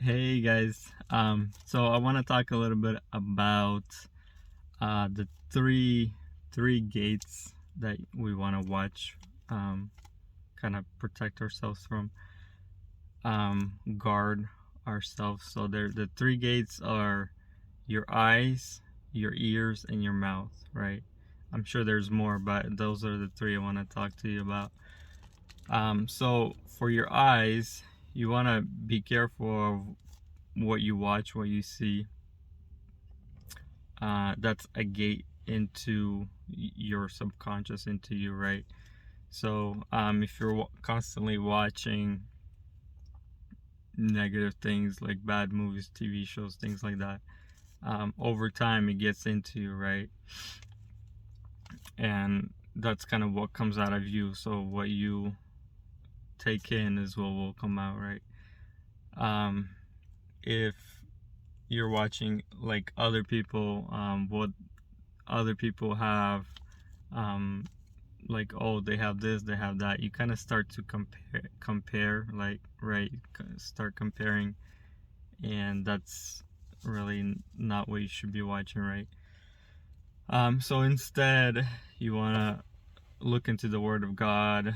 Hey guys, so I want to talk a little bit about the three gates that we want to watch, um, kind of protect ourselves from, guard ourselves. So the three gates are your eyes, your ears, and your mouth, right? I'm sure there's more, but those are the three I want to talk to you about. So for your eyes, you want to be careful of what you watch, what you see. That's a gate into your subconscious, into you, right? So if you're constantly watching negative things like bad movies, TV shows, things like that, over time it gets into you, right? And that's kind of what comes out of you. So what you take in is what will come out, right? um, if you're watching like other people, what other people have, um, like, oh, they have this, they have that, you kind of start to compare, like, right, start comparing, and that's really not what you should be watching, right? So instead you want to look into the Word of God,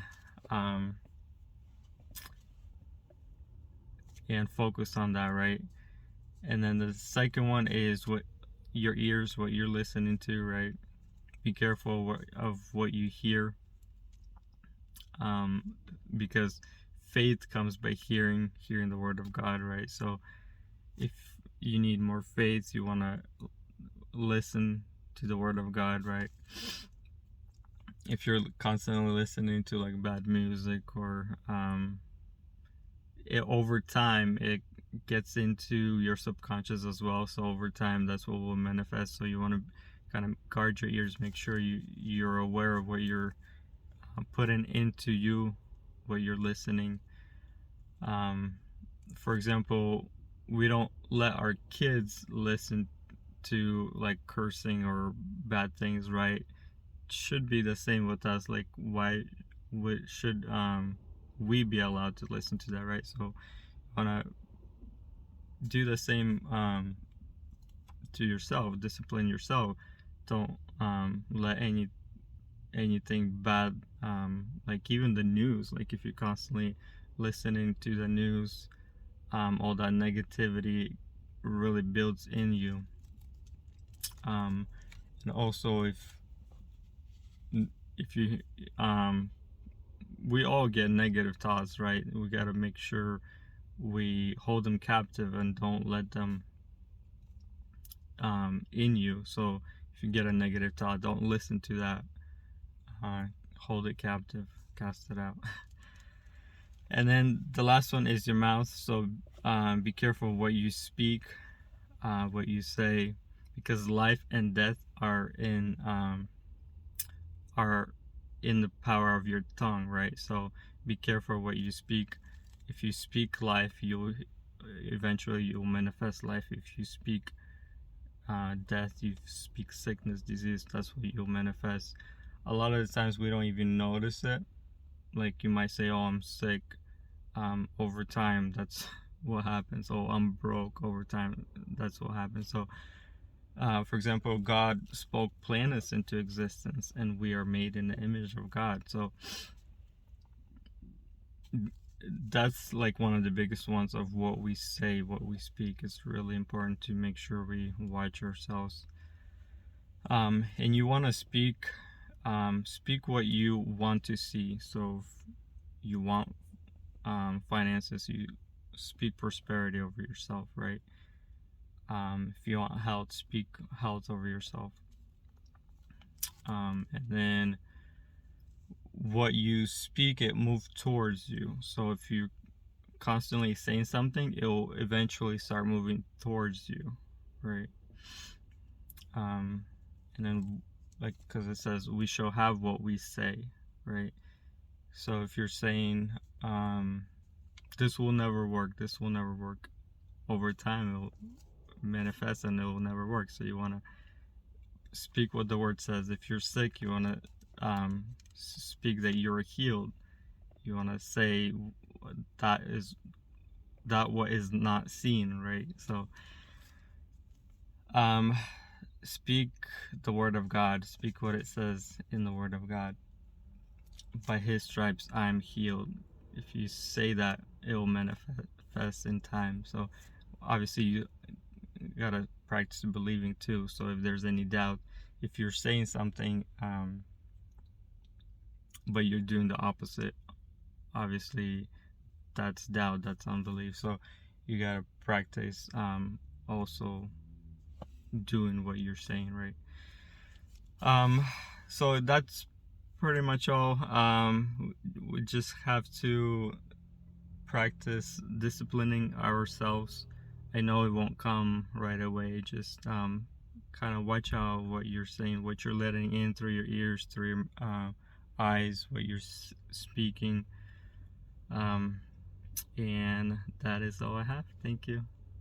um, and focus on that, right? And then the second one is what your ears, what you're listening to, right? Be careful of what you hear, um, because faith comes by hearing the Word of God, right? So if you need more faith, you want to listen to the Word of God, right? If you're constantly listening to like bad music, or over time it gets into your subconscious as well, so over time that's what will manifest. So you want to kind of guard your ears, make sure you're aware of what you're putting into you, what you're listening. um, for example, we don't let our kids listen to like cursing or bad things, right? Should be the same with us. Like, why should we be allowed to listen to that, right? So wanna do the same, to yourself, discipline yourself. Don't let anything bad, like even the news, like if you're constantly listening to the news, all that negativity really builds in you. And also, if you, we all get negative thoughts, right? We got to make sure we hold them captive and don't let them, in you. So if you get a negative thought, don't listen to that. uh, Hold it captive, cast it out. And then the last one is your mouth. So be careful what you speak, what you say, because life and death are in the power of your tongue, right? So be careful what you speak. If you speak life, you'll manifest life. If you speak death, you speak sickness, disease, that's what you'll manifest. A lot of the times we don't even notice it. Like, you might say, oh, I'm sick. Over time, that's what happens. Oh, I'm broke. Over time, that's what happens. So for example, God spoke planets into existence, and we are made in the image of God. So that's like one of the biggest ones of what we say, what we speak. It's really important to make sure we watch ourselves. And you want to speak what you want to see. So if you want finances, you speak prosperity over yourself, right? If you want health, speak health over yourself. And then what you speak, it moves towards you. So if you constantly saying something, it'll eventually start moving towards you, right? um and then, like, because it says we shall have what we say, right? So if you're saying, this will never work, this will never work, over time it will manifest and it will never work. So you want to speak what the word says. If you're sick, you want to speak that you're healed. You want to say that is that what is not seen, right? So speak the word of God, speak what it says in the word of God. By his stripes I am healed. If you say that, it will manifest in time. So obviously you gotta practice believing too. So if there's any doubt, if you're saying something but you're doing the opposite, obviously that's doubt, that's unbelief. So you gotta practice also doing what you're saying, right? So that's pretty much all. We just have to practice disciplining ourselves. I know it won't come right away. Just kind of watch out what you're saying, what you're letting in through your ears, through your eyes, what you're speaking. And that is all I have. Thank you.